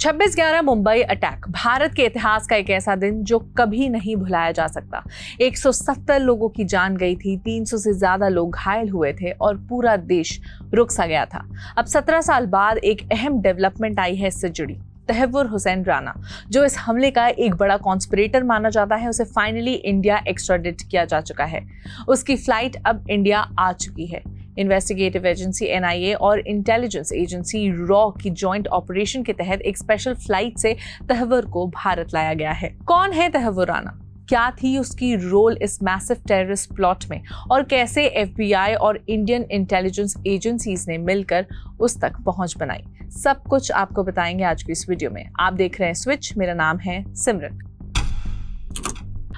26/11 Mumbai attack Bharat के इतिहास का एक ऐसा दिन जो कभी नहीं भुलाया जा सकता। 170 लोगों की जान गई थी, 300 से ज्यादा लोग घायल हुए थे और पूरा देश रुक सा गया था। अब 17 साल बाद एक अहम डेवलपमेंट आई है इससे जुड़ी। तहव्वुर हुसैन राना, जो इस हमले का एक बड़ा कॉन्स्पिरेटर माना जाता है, उसे फाइनली इंडिया एक्स्ट्राडिट किया जा चुका है। उसकी फ्लाइट अब इंडिया आ चुकी है। इन्वेस्टिगेटिव एजेंसी NIA और इंटेलिजेंस एजेंसी रॉ की जॉइंट ऑपरेशन के तहत एक स्पेशल फ्लाइट से तहव्वुर को भारत लाया गया है। कौन है तहव्वुर राना, क्या थी उसकी रोल इस मैसिव टेररिस्ट प्लॉट में और कैसे FBI और इंडियन इंटेलिजेंस एजेंसीज ने मिलकर उस तक पहुंच बनाई, सब कुछ आपको बताएंगे आज की इस वीडियो में। आप देख रहे हैं स्विच, मेरा नाम है सिमरन।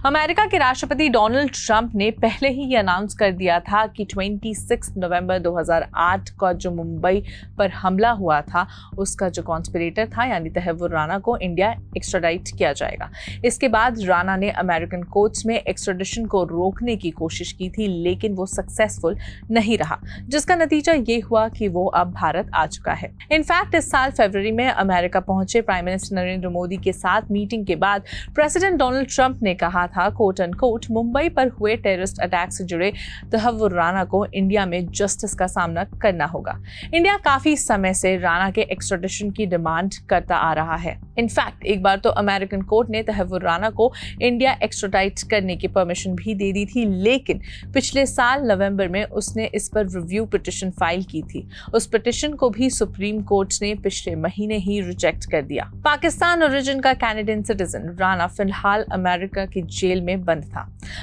अमेरिका के राष्ट्रपति डोनाल्ड ट्रंप ने पहले ही ये अनाउंस कर दिया था कि 26 नवंबर 2008 का जो मुंबई पर हमला हुआ था, उसका जो कॉन्स्पिरेटर था यानी तहव्वुर राना को इंडिया एक्स्ट्राडाइट किया जाएगा। इसके बाद राना ने अमेरिकन कोर्ट्स में एक्स्ट्राडिशन को रोकने की कोशिश की थी, लेकिन वो सक्सेसफुल नहीं रहा, जिसका नतीजा ये हुआ कि वो अब भारत आ चुका है। इनफैक्ट इस साल फरवरी में अमेरिका पहुंचे प्राइम मिनिस्टर नरेंद्र मोदी के साथ मीटिंग के बाद प्रेसिडेंट डोनाल्ड ट्रंप ने कहा था, कोट अनकोट, मुंबई पर हुए टेररिस्ट अटैक से जुड़े तहव्वुर राना को इंडिया में जस्टिस का सामना करना होगा। इंडिया काफी समय से राना के एक्स्ट्राडिशन की डिमांड करता आ रहा है। इनफैक्ट एक बार तो अमेरिकन कोर्ट ने तहव्वुर राना को इंडिया एक्स्ट्राडाइट करने की परमिशन भी दे दी थी, लेकिन पिछले साल नवंबर में उसने इस पर रिव्यू पिटिशन फाइल की थी। उस पिटिशन को भी सुप्रीम कोर्ट ने पिछले महीने ही रिजेक्ट कर दिया। पाकिस्तान ओरिजिन का कैनेडियन सिटीजन राना फिलहाल अमेरिका की जेल में बंद था।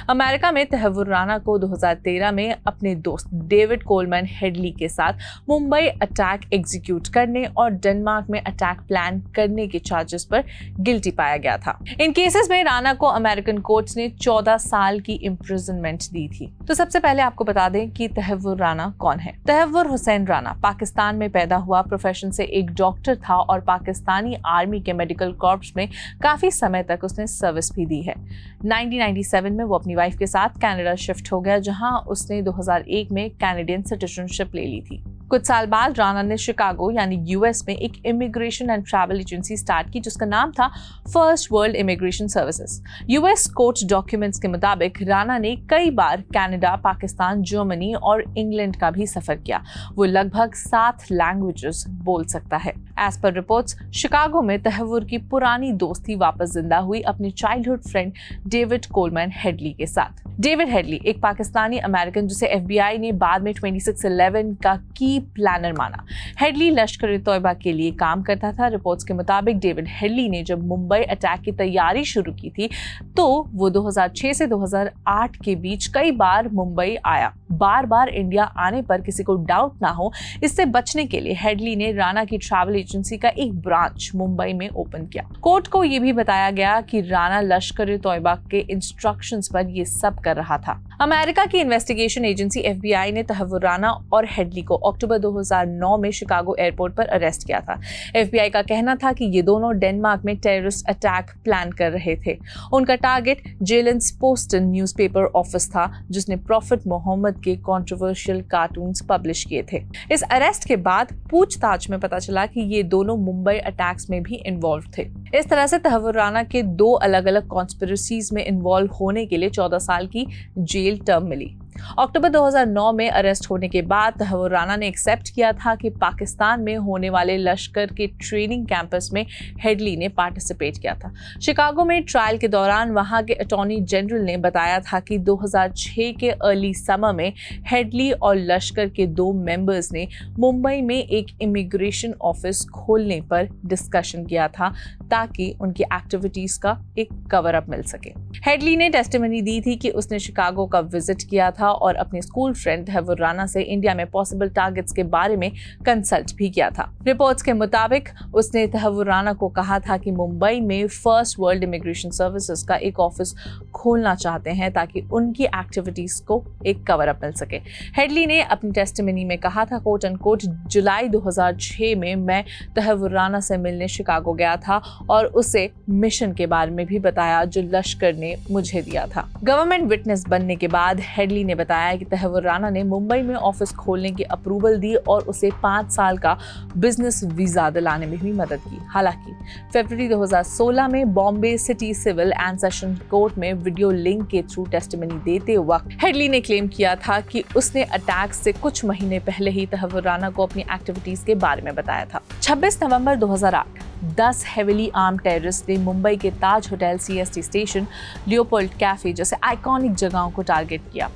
अमेरिका में तहव्वुर राना को 2013 में अपने दोस्त डेविड कोलमैन हेडली के साथ मुंबई अटैक एग्जीक्यूट करने और डेनमार्क में अटैक प्लान करने के चार्जेस पर गिल्टी पाया गया था। इन केसेस में राना को अमेरिकन कोर्ट्स ने 14 साल की इम्प्रिजनमेंट दी थी। तो सबसे पहले आपको बता दें कि तहव्वुर राना कौन है। तहव्वुर हुसैन राना पाकिस्तान में पैदा हुआ, प्रोफेशन से एक डॉक्टर था और पाकिस्तानी आर्मी के मेडिकल कॉर्प्स में काफी समय तक उसने सर्विस भी दी है। 1997 में वो अपनी वाइफ के साथ कनाडा शिफ्ट हो गया, जहां उसने 2001 में कैनेडियन सिटीजनशिप ले ली थी। कुछ साल बाद राना ने शिकागो यानी US में एक immigration and travel agency start की, जिसका नाम था first world immigration services. US court documents के मुताबिक राना ने कई बार कनाडा, पाकिस्तान, जर्मनी और इंग्लैंड का भी सफर किया। वो लगभग 7 लैंग्वेजेस बोल सकता है। एज पर रिपोर्ट्स, शिकागो में तहव्वुर की पुरानी दोस्ती वापस जिंदा हुई अपने childhood friend David Coleman Headley के साथ। डेविड हेडली एक पाकिस्तानी अमेरिकन जिसे FBI ने बाद में 26/11 का की प्लानर माना। हेडली लश्कर-ए-तोयबा के लिए काम करता था। रिपोर्ट्स के मुताबिक डेविड हेडली ने जब मुंबई अटैक की तैयारी शुरू की थी, तो वो 2006 से 2008 के बीच कई बार मुंबई आया। बार बार इंडिया आने पर किसी को डाउट ना हो, इससे बचने के लिए हेडली ने राना की ट्रैवल एजेंसी का एक ब्रांच मुंबई में ओपन किया। कोर्ट को यह भी बताया गया कि राना लश्कर-ए-तोयबा के इंस्ट्रक्शंस पर यह सब कर रहा था। अमेरिका की इन्वेस्टिगेशन एजेंसी FBI ने तहव्वुर राना और हेडली को अक्टूबर 2009 में शिकागो एयरपोर्ट पर अरेस्ट किया था। FBI का कहना था कि ये दोनों डेनमार्क में टेररिस्ट अटैक प्लान कर रहे थे। उनका टारगेट जेलेंस पोस्टन न्यूज़पेपर ऑफिस था, जिसने प्रॉफिट मोहम्मद के कंट्रोवर्शियल कार्टून्स पब्लिश किए थे। इस अरेस्ट के बाद पूछताछ में पता चला कि ये दोनों मुंबई अटैक्स में भी इन्वॉल्व थे। इस तरह से तहव्वुर राना के 2 अलग अलग कॉन्स्पिरेसीज में इन्वॉल्व होने के लिए 14 साल की जेल टर्म मिली। अक्टूबर 2009 में अरेस्ट होने के बाद तहव्वुर राना ने एक्सेप्ट किया था कि पाकिस्तान में होने वाले लश्कर के ट्रेनिंग कैंपस में हेडली ने पार्टिसिपेट किया था। शिकागो में ट्रायल के दौरान वहां के अटॉर्नी जनरल ने बताया था कि 2006 के अर्ली समर में हेडली और लश्कर के 2 मेंबर्स ने मुंबई में एक इमिग्रेशन ऑफिस खोलने पर डिस्कशन किया था, ताकि उनकी एक्टिविटीज का एक कवर अप मिल सके। हेडली ने टेस्टिमनी दी थी कि उसने शिकागो का विजिट किया था और अपने स्कूल फ्रेंड तहव्वुर राना से इंडिया में पॉसिबल टारगेट्स के बारे में कंसल्ट भी किया था। रिपोर्ट्स के मुताबिक उसने तहव्वुर राना को कहा था कि मुंबई में फर्स्ट वर्ल्ड इमिग्रेशन सर्विसेज का एक ऑफिस खोलना चाहते हैं, ताकि उनकी एक्टिविटीज को एक कवर अप मिल सके। हेडली ने अपनी टेस्टिमनी में कहा था, कोट अनकोट, जुलाई 2006 में मैं तहव्वुर राना से मिलने शिकागो गया था और उसे मिशन के बारे में भी बताया जो लश्कर ने मुझे दिया था। गवर्नमेंट विटनेस बनने के बाद हेडली ने बताया कि तहव्वुर राना ने मुंबई में ऑफिस खोलने की अप्रूवल दी और उसे 5 साल का बिजनेस वीजा दिलाने में भी मदद की। हालांकि फरवरी 2016 में Bombay city civil and session court में वीडियो लिंक के थ्रू टेस्टिमनी देते वक्त हेडली ने क्लेम किया था कि उसने अटैक से कुछ महीने पहले ही तहव्वुर राना को अपनी एक्टिविटीज के बारे में बताया था। 26 नवंबर 2008 10 हेविली आर्म टेररिस्ट ने मुंबई के Taj hotel, CST station, Leopold cafe जैसे आइकॉनिक जगहों को टारगेट किया।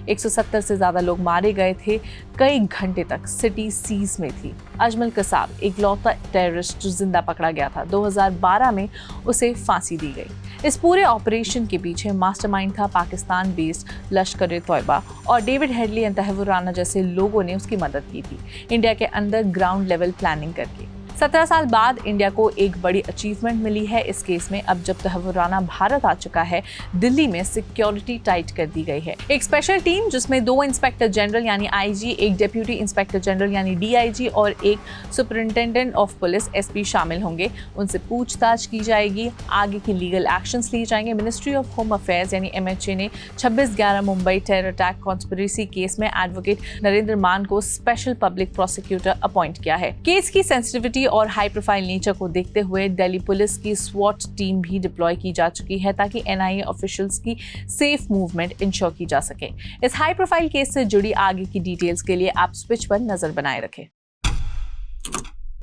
170 से ज्यादा लोग मारे गए थे। कई घंटे तक सिटी सीज में थी। अजमल कसाब इकलौता टेररिस्ट जो जिंदा पकड़ा गया था। 2012 में उसे फांसी दी गई। इस पूरे ऑपरेशन के पीछे मास्टरमाइंड था पाकिस्तान बेस्ड लश्कर-ए-तौयबा और डेविड हेडली और तहव्वुर राना जैसे लोगों ने उसकी मदद की थी, इंडिया के अंदर ग्राउंड लेवल प्लानिंग करके। 17 साल बाद इंडिया को एक बड़ी अचीवमेंट मिली है इस केस में। अब जब तहव्वुर राना भारत आ चुका है, दिल्ली में सिक्योरिटी टाइट कर दी गई है। एक स्पेशल टीम जिसमें 2 इंस्पेक्टर जनरल यानी IG, एक डेप्यूटी इंस्पेक्टर जनरल यानी DIG और एक सुपरिंटेंडेंट ऑफ पुलिस SP शामिल होंगे। उनसे पूछताछ की जाएगी, आगे की लीगल एक्शंस लिए जाएंगे। मिनिस्ट्री ऑफ होम अफेयर्स यानी MHA ने 26/11 Mumbai terror attack conspiracy case में एडवोकेट नरेंद्र मान को स्पेशल पब्लिक प्रोसिक्यूटर अपॉइंट किया है। केस की सेंसिटिविटी और हाई प्रोफाइल नेचर को देखते हुए दिल्ली पुलिस की SWAT टीम भी डिप्लॉय की जा चुकी है ताकि NIA ऑफिशियल्स की सेफ मूवमेंट इंश्योर की जा सके। इस हाई प्रोफाइल केस से जुड़ी आगे की डिटेल्स के लिए आप स्विच पर नजर बनाए रखें।